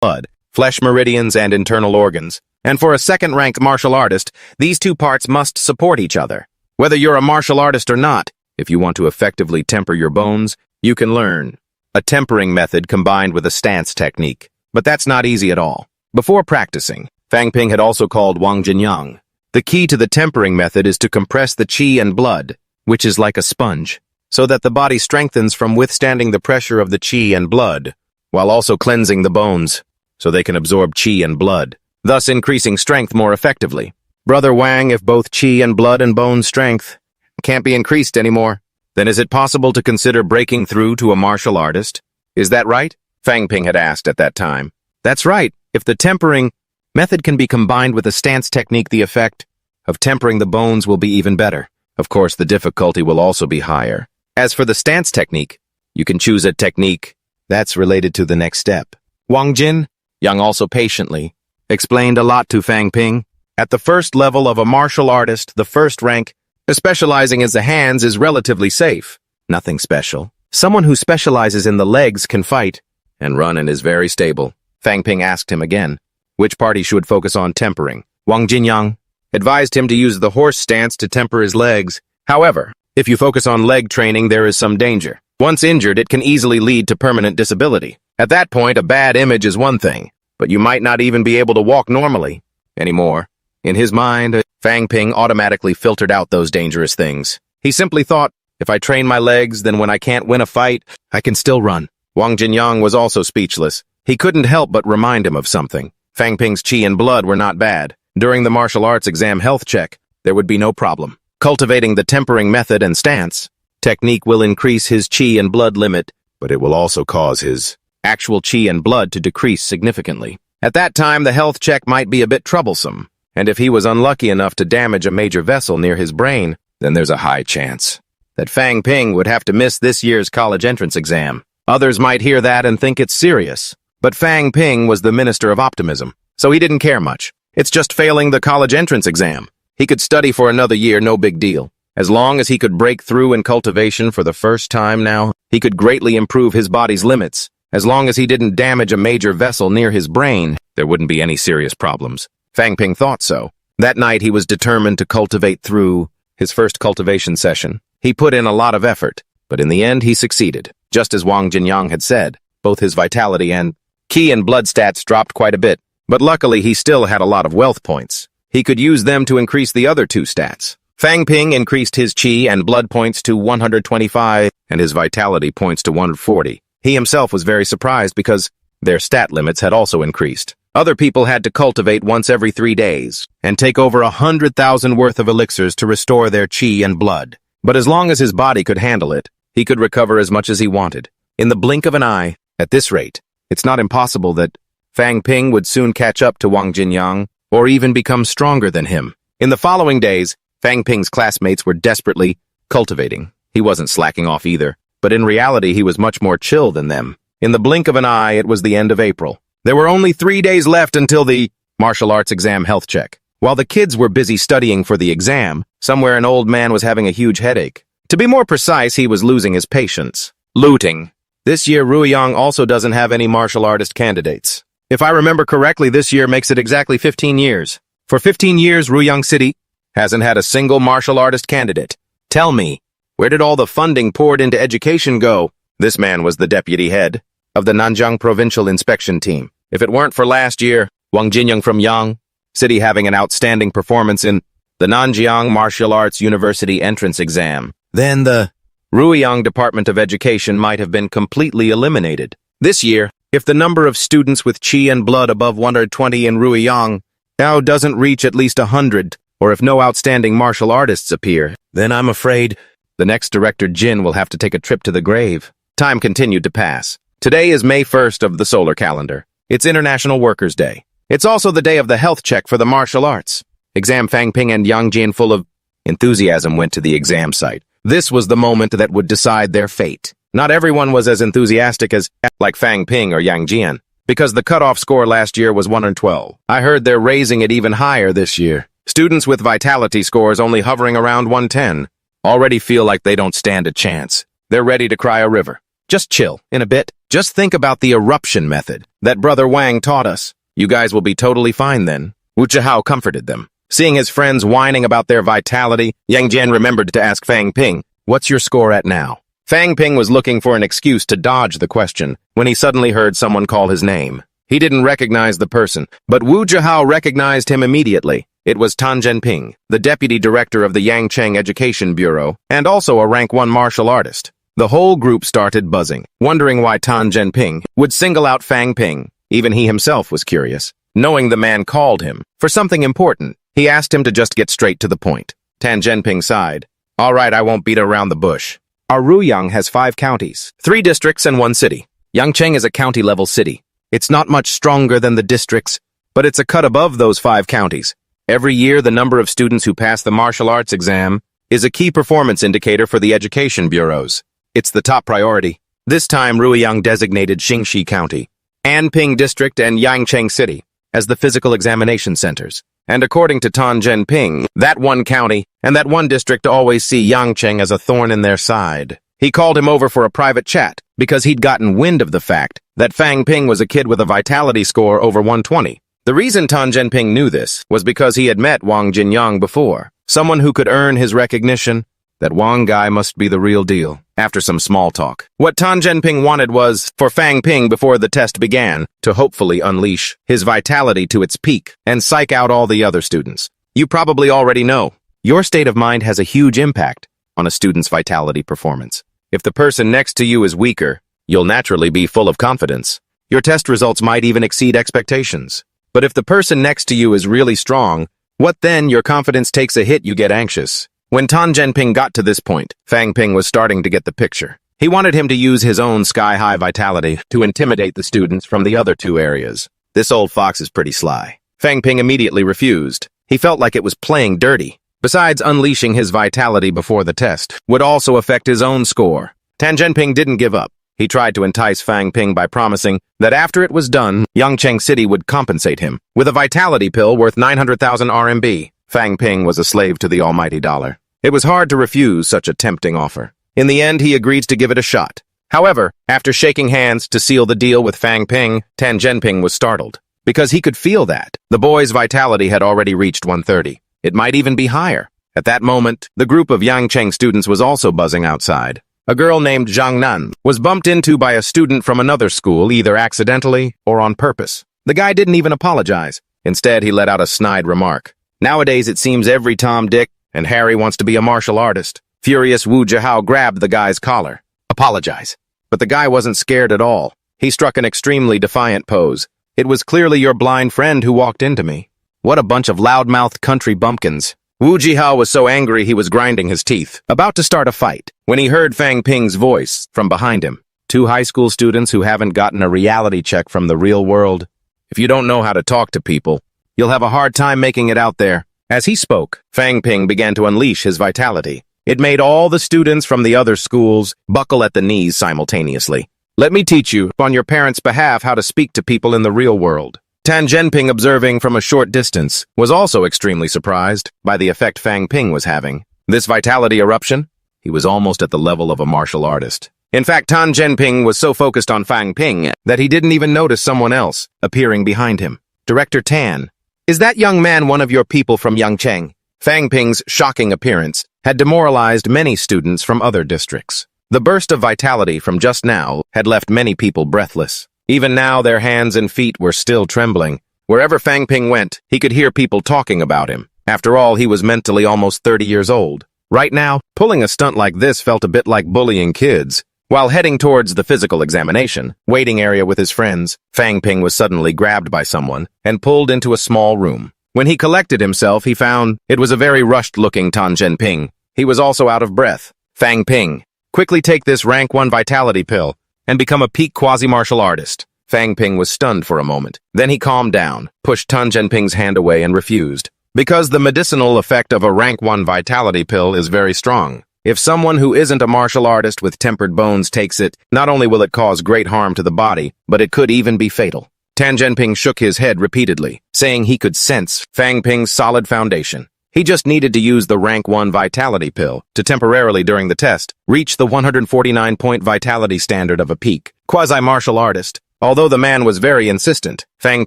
blood, flesh meridians, and internal organs. And for a second-ranked martial artist, these two parts must support each other. Whether you're a martial artist or not, if you want to effectively temper your bones, you can learn a tempering method combined with a stance technique. But that's not easy at all. Before practicing, Fang Ping had also called Wang Jinyang. The key to the tempering method is to compress the qi and blood, which is like a sponge, so that the body strengthens from withstanding the pressure of the qi and blood, while also cleansing the bones, so they can absorb qi and blood, thus increasing strength more effectively. Brother Wang, if both qi and blood and bone strength can't be increased anymore, then is it possible to consider breaking through to a martial artist? Is that right? Fang Ping had asked at that time. That's right. If the tempering method can be combined with a stance technique, the effect of tempering the bones will be even better. Of course, the difficulty will also be higher. As for the stance technique, you can choose a technique that's related to the next step. Wang Jin, Yang also patiently, explained a lot to Fang Ping. At the first level of a martial artist, the first rank, specializing in the hands, is relatively safe. Nothing special. Someone who specializes in the legs can fight and run and is very stable. Fang Ping asked him again which part he should focus on tempering. Wang Jinyang advised him to use the horse stance to temper his legs. However, if you focus on leg training, there is some danger. Once injured, it can easily lead to permanent disability. At that point, a bad image is one thing, but you might not even be able to walk normally anymore. In his mind, Fang Ping automatically filtered out those dangerous things. He simply thought, if I train my legs, then when I can't win a fight, I can still run. Wang Jinyang was also speechless. He couldn't help but remind him of something. Fang Ping's qi and blood were not bad. During the martial arts exam health check, there would be no problem. Cultivating the tempering method and stance technique will increase his qi and blood limit, but it will also cause his actual qi and blood to decrease significantly. At that time, the health check might be a bit troublesome, and if he was unlucky enough to damage a major vessel near his brain, then there's a high chance that Fang Ping would have to miss this year's college entrance exam. Others might hear that and think it's serious, but Fang Ping was the minister of optimism, so he didn't care much. It's just failing the college entrance exam. He could study for another year, no big deal. As long as he could break through in cultivation for the first time now, he could greatly improve his body's limits. As long as he didn't damage a major vessel near his brain, there wouldn't be any serious problems. Fang Ping thought so. That night he was determined to cultivate through his first cultivation session. He put in a lot of effort, but in the end he succeeded. Just as Wang Jinyang had said, both his vitality and qi and blood stats dropped quite a bit, but luckily he still had a lot of wealth points. He could use them to increase the other two stats. Fang Ping increased his qi and blood points to 125 and his vitality points to 140. He himself was very surprised because their stat limits had also increased. Other people had to cultivate once every 3 days and take over 100,000 worth of elixirs to restore their qi and blood. But as long as his body could handle it, he could recover as much as he wanted. In the blink of an eye, at this rate, it's not impossible that Fang Ping would soon catch up to Wang Jinyang or even become stronger than him. In the following days, Fang Ping's classmates were desperately cultivating. He wasn't slacking off either, but in reality he was much more chill than them. In the blink of an eye, it was the end of April. There were only 3 days left until the martial arts exam health check. While the kids were busy studying for the exam, somewhere an old man was having a huge headache. To be more precise, he was losing his patience. Looting. This year, Ruiyang also doesn't have any martial artist candidates. If I remember correctly, this year makes it exactly 15 years. For 15 years, Ruiyang City hasn't had a single martial artist candidate. Tell me, where did all the funding poured into education go? This man was the deputy head of the Nanjiang Provincial Inspection Team. If it weren't for last year, Wang Jinyang from Yang City having an outstanding performance in the Nanjiang Martial Arts University entrance exam, then the Ruiyang Department of Education might have been completely eliminated. This year, if the number of students with qi and blood above 120 in Ruiyang now doesn't reach at least 100, or if no outstanding martial artists appear, then I'm afraid the next director Jin will have to take a trip to the grave. Time continued to pass. Today is May 1st of the solar calendar. It's International Workers' Day. It's also the day of the health check for the martial arts. Exam Fang Ping and Yang Jian, full of enthusiasm, went to the exam site. This was the moment that would decide their fate. Not everyone was as enthusiastic as like Fang Ping or Yang Jian, because the cutoff score last year was 112. I heard they're raising it even higher this year. Students with vitality scores only hovering around 110 already feel like they don't stand a chance. They're ready to cry a river. Just chill. In a bit, Just think about the eruption method that Brother Wang taught us. You guys will be totally fine then. Wu Zhihao comforted them. Seeing his friends whining about their vitality, Yang Jian remembered to ask Fang Ping, "What's your score at now?" Fang Ping was looking for an excuse to dodge the question when he suddenly heard someone call his name. He didn't recognize the person, but Wu Zhihao recognized him immediately. It was Tan Zhenping, the deputy director of the Yangcheng Education Bureau, and also a rank 1 martial artist. The whole group started buzzing, wondering why Tan Zhenping would single out Fang Ping. Even he himself was curious. Knowing the man called him for something important, he asked him to just get straight to the point. Tan Zhenping sighed. "All right, I won't beat around the bush. Our Ruyang has 5 counties, 3 districts and 1 city. Yangcheng is a county-level city. It's not much stronger than the districts, but it's a cut above those 5 counties. Every year, the number of students who pass the martial arts exam is a key performance indicator for the education bureaus. It's the top priority. This time, Ruyang designated Xingxi County, Anping District, and Yangcheng City as the physical examination centers. And according to Tan Zhenping, that one county and that one district always see Yangcheng as a thorn in their side. He called him over for a private chat because he'd gotten wind of the fact that Fang Ping was a kid with a vitality score over 120. The reason Tan Zhenping knew this was because he had met Wang Jinyang before, someone who could earn his recognition. That Wang guy must be the real deal. After some small talk, what Tan Zhenping wanted was for Fang Ping before the test began to hopefully unleash his vitality to its peak and psych out all the other students. You probably already know, your state of mind has a huge impact on a student's vitality performance. If the person next to you is weaker, you'll naturally be full of confidence. Your test results might even exceed expectations. But if the person next to you is really strong, what then? Your confidence takes a hit, you get anxious. When Tan Zhenping got to this point, Fang Ping was starting to get the picture. He wanted him to use his own sky-high vitality to intimidate the students from the other 2 areas. This old fox is pretty sly. Fang Ping immediately refused. He felt like it was playing dirty. Besides, unleashing his vitality before the test would also affect his own score. Tan Zhenping didn't give up. He tried to entice Fang Ping by promising that after it was done, Yangcheng City would compensate him with a vitality pill worth 900,000 RMB. Fang Ping was a slave to the almighty dollar. It was hard to refuse such a tempting offer. In the end, he agreed to give it a shot. However, after shaking hands to seal the deal with Fang Ping, Tan Zhenping was startled, because he could feel that the boy's vitality had already reached 130. It might even be higher. At that moment, the group of Yangcheng students was also buzzing outside. A girl named Zhang Nan was bumped into by a student from another school, either accidentally or on purpose. The guy didn't even apologize. Instead, he let out a snide remark. Nowadays, it seems every Tom, Dick, and Harry wants to be a martial artist. Furious Wu Zhihao grabbed the guy's collar. Apologize. But the guy wasn't scared at all. He struck an extremely defiant pose. It was clearly your blind friend who walked into me. What a bunch of loudmouthed country bumpkins. Wu Zhihao was so angry he was grinding his teeth, about to start a fight, when he heard Fang Ping's voice from behind him. 2 high school students who haven't gotten a reality check from the real world. If you don't know how to talk to people, you'll have a hard time making it out there. As he spoke, Fang Ping began to unleash his vitality. It made all the students from the other schools buckle at the knees simultaneously. Let me teach you, on your parents' behalf, how to speak to people in the real world. Tan Zhenping, observing from a short distance, was also extremely surprised by the effect Fang Ping was having. This vitality eruption? He was almost at the level of a martial artist. In fact, Tan Zhenping was so focused on Fang Ping that he didn't even notice someone else appearing behind him. Director Tan. Is that young man one of your people from Yangcheng? Fang Ping's shocking appearance had demoralized many students from other districts. The burst of vitality from just now had left many people breathless. Even now, their hands and feet were still trembling. Wherever Fang Ping went, he could hear people talking about him. After all, he was mentally almost 30 years old. Right now, pulling a stunt like this felt a bit like bullying kids. While heading towards the physical examination, waiting area with his friends, Fang Ping was suddenly grabbed by someone and pulled into a small room. When he collected himself, he found it was a very rushed-looking Tan Zhenping. He was also out of breath. Fang Ping, quickly take this rank 1 vitality pill and become a peak quasi-martial artist. Fang Ping was stunned for a moment. Then he calmed down, pushed Tan Zhenping's hand away and refused. Because the medicinal effect of a rank 1 vitality pill is very strong. If someone who isn't a martial artist with tempered bones takes it, not only will it cause great harm to the body, but it could even be fatal. Tan Zhenping shook his head repeatedly, saying he could sense Fang Ping's solid foundation. He just needed to use the rank 1 vitality pill to temporarily during the test reach the 149-point vitality standard of a peak quasi-martial artist. Although the man was very insistent, Fang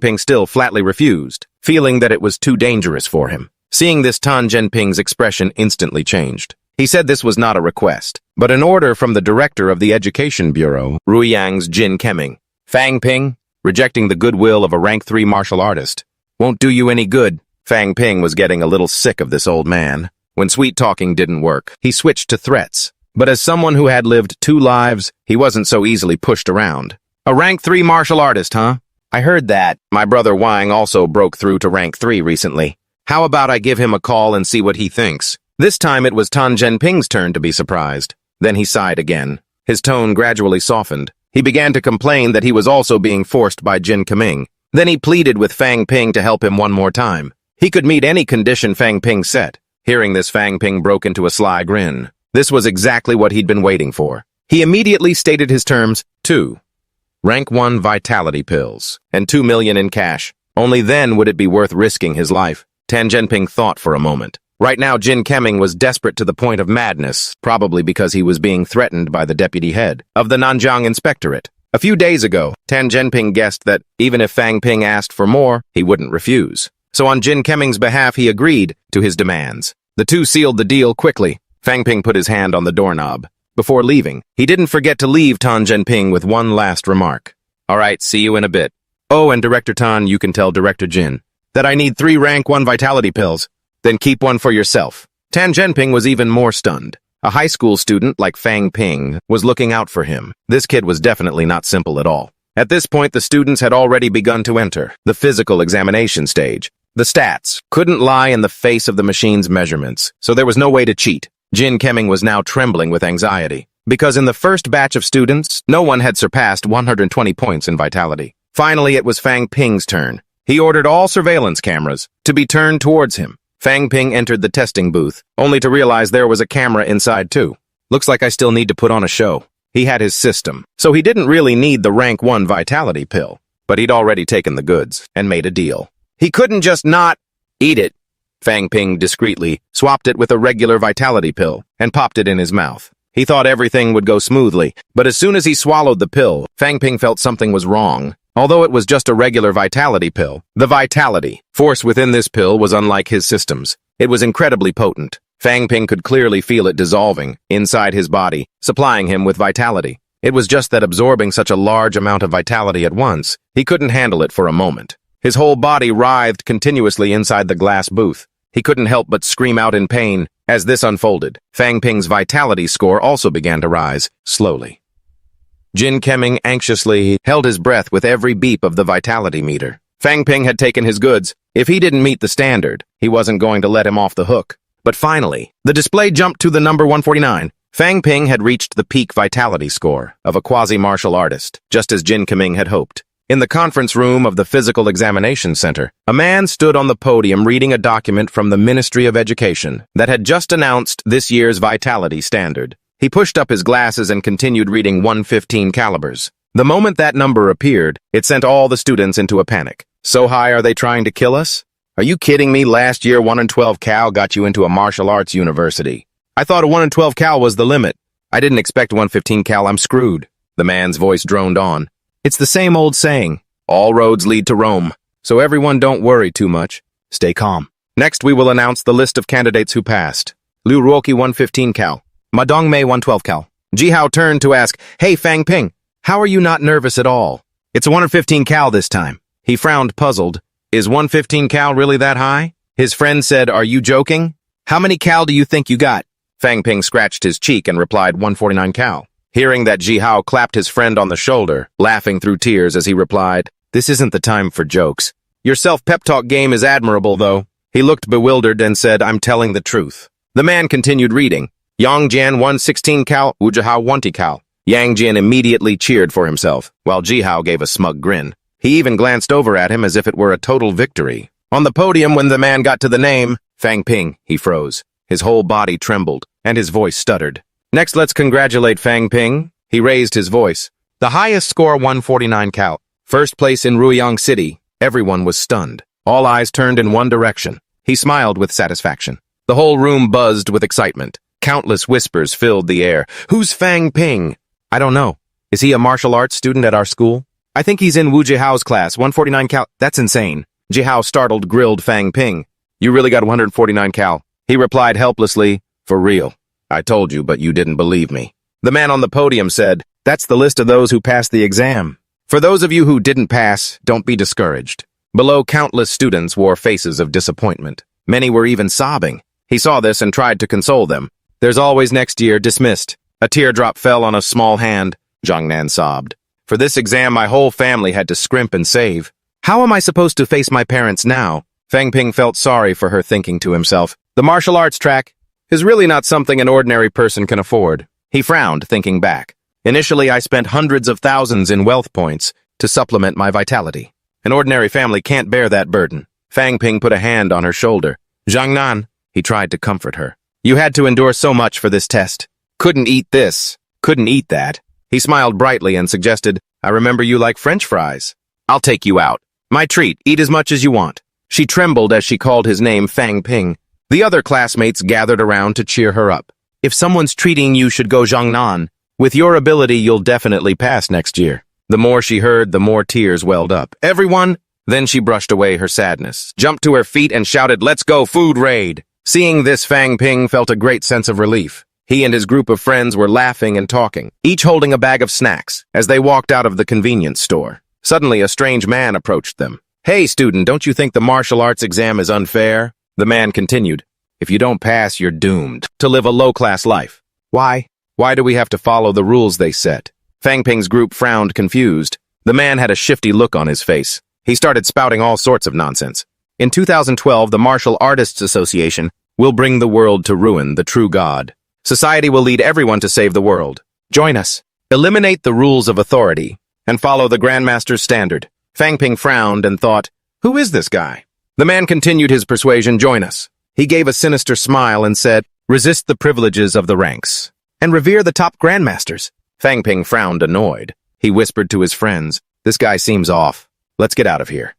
Ping still flatly refused, feeling that it was too dangerous for him. Seeing this, Tan Zhenping's expression instantly changed. He said this was not a request, but an order from the director of the Education Bureau, Ruiyang's Jin Kemming. Fang Ping, rejecting the goodwill of a rank 3 martial artist, won't do you any good. Fang Ping was getting a little sick of this old man. When sweet talking didn't work, he switched to threats. But as someone who had lived 2 lives, he wasn't so easily pushed around. A rank 3 martial artist, huh? I heard that. My brother Wang also broke through to rank 3 recently. How about I give him a call and see what he thinks? This time it was Tan Zhenping's turn to be surprised. Then he sighed again. His tone gradually softened. He began to complain that he was also being forced by Jin Kemming. Then he pleaded with Fang Ping to help him one more time. He could meet any condition Fang Ping set. Hearing this, Fang Ping broke into a sly grin. This was exactly what he'd been waiting for. He immediately stated his terms: 2 rank 1 vitality pills, and 2 million in cash. Only then would it be worth risking his life. Tan Zhenping thought for a moment. Right now, Jin Kemming was desperate to the point of madness, probably because he was being threatened by the deputy head of the Nanjiang Inspectorate. A few days ago, Tan Zhenping guessed that even if Fang Ping asked for more, he wouldn't refuse. So on Jin Kemming's behalf, he agreed to his demands. The two sealed the deal quickly. Fang Ping put his hand on the doorknob. Before leaving, he didn't forget to leave Tan Zhenping with one last remark. All right, see you in a bit. Oh, and Director Tan, you can tell Director Jin that I need 3 rank 1 vitality pills. Then keep one for yourself. Tan Zhenping was even more stunned. A high school student like Fang Ping was looking out for him. This kid was definitely not simple at all. At this point, the students had already begun to enter the physical examination stage. The stats couldn't lie in the face of the machine's measurements, so there was no way to cheat. Jin Kemming was now trembling with anxiety, because in the first batch of students, no one had surpassed 120 points in vitality. Finally, it was Fang Ping's turn. He ordered all surveillance cameras to be turned towards him. Fang Ping entered the testing booth, only to realize there was a camera inside too. Looks like I still need to put on a show. He had his system, so he didn't really need the rank 1 vitality pill, but he'd already taken the goods and made a deal. He couldn't just not eat it. Fang Ping discreetly swapped it with a regular vitality pill and popped it in his mouth. He thought everything would go smoothly, but as soon as he swallowed the pill, Fang Ping felt something was wrong. Although it was just a regular vitality pill, the vitality force within this pill was unlike his systems. It was incredibly potent. Fang Ping could clearly feel it dissolving inside his body, supplying him with vitality. It was just that absorbing such a large amount of vitality at once, he couldn't handle it for a moment. His whole body writhed continuously inside the glass booth. He couldn't help but scream out in pain. As this unfolded, Fang Ping's vitality score also began to rise, slowly. Jin Kemming anxiously held his breath with every beep of the vitality meter. Fang Ping had taken his goods. If he didn't meet the standard, he wasn't going to let him off the hook. But finally, the display jumped to the number 149. Fang Ping had reached the peak vitality score of a quasi-martial artist, just as Jin Kemming had hoped. In the conference room of the Physical Examination Center, a man stood on the podium reading a document from the Ministry of Education that had just announced this year's vitality standard. He pushed up his glasses and continued reading 115 calibers. The moment that number appeared, it sent all the students into a panic. So high are they trying to kill us? Are you kidding me? Last year 1 in 12 cal got you into a martial arts university. I thought a 1 in 12 cal was the limit. I didn't expect 115 cal. I'm screwed. The man's voice droned on. It's the same old saying, all roads lead to Rome. So everyone don't worry too much. Stay calm. Next we will announce the list of candidates who passed. Liu Ruoqi 115 cal. Ma Dongmei 112 cal. Ji Hao turned to ask, Hey Fang Ping, how are you not nervous at all? It's 115 cal this time. He frowned, puzzled. Is 115 cal really that high? His friend said, Are you joking? How many cal do you think you got? Fang Ping scratched his cheek and replied 149 cal. Hearing that, Ji Hao clapped his friend on the shoulder, laughing through tears as he replied, This isn't the time for jokes. Your self-pep talk game is admirable, though. He looked bewildered and said, I'm telling the truth. The man continued reading. Yang Jian 116 cal, Wu Jihao 120 cal. Yang Jian immediately cheered for himself, while Ji Hao gave a smug grin. He even glanced over at him as if it were a total victory. On the podium, when the man got to the name, Fang Ping, he froze. His whole body trembled, and his voice stuttered. Next, let's congratulate Fang Ping. He raised his voice. The highest score 149 cal. First place in Ruiyang City. Everyone was stunned. All eyes turned in one direction. He smiled with satisfaction. The whole room buzzed with excitement. Countless whispers filled the air. Who's Fang Ping? I don't know. Is he a martial arts student at our school? I think he's in Wu Jihao's class, 149 cal. That's insane. Jihao startled grilled Fang Ping. You really got 149 cal? He replied helplessly, for real. I told you, but you didn't believe me. The man on the podium said, that's the list of those who passed the exam. For those of you who didn't pass, don't be discouraged. Below, countless students wore faces of disappointment. Many were even sobbing. He saw this and tried to console them. There's always next year, dismissed. A teardrop fell on a small hand. Zhangnan sobbed. For this exam, my whole family had to scrimp and save. How am I supposed to face my parents now? Fang Ping felt sorry for her, thinking to himself, the martial arts track is really not something an ordinary person can afford. He frowned, thinking back. Initially, I spent hundreds of thousands in wealth points to supplement my vitality. An ordinary family can't bear that burden. Fang Ping put a hand on her shoulder. Zhangnan, he tried to comfort her. You had to endure so much for this test. Couldn't eat this, couldn't eat that. He smiled brightly and suggested, I remember you like French fries. I'll take you out. My treat, eat as much as you want. She trembled as she called his name Fang Ping. The other classmates gathered around to cheer her up. If someone's treating you should go Zhangnan. With your ability, you'll definitely pass next year. The more she heard, the more tears welled up. Everyone! Then she brushed away her sadness, jumped to her feet and shouted, let's go food raid! Seeing this, Fang Ping felt a great sense of relief. He and his group of friends were laughing and talking, each holding a bag of snacks, as they walked out of the convenience store. Suddenly, a strange man approached them. Hey, student, don't you think the martial arts exam is unfair? The man continued, if you don't pass, you're doomed to live a low-class life. Why? Why do we have to follow the rules they set? Fang Ping's group frowned, confused. The man had a shifty look on his face. He started spouting all sorts of nonsense. In 2012, the Martial Artists Association will bring the world to ruin, the true God. Society will lead everyone to save the world. Join us. Eliminate the rules of authority and follow the Grandmaster's standard. Fang Ping frowned and thought, who is this guy? The man continued his persuasion, join us. He gave a sinister smile and said, resist the privileges of the ranks and revere the top Grandmasters. Fang Ping frowned, annoyed. He whispered to his friends, this guy seems off. Let's get out of here.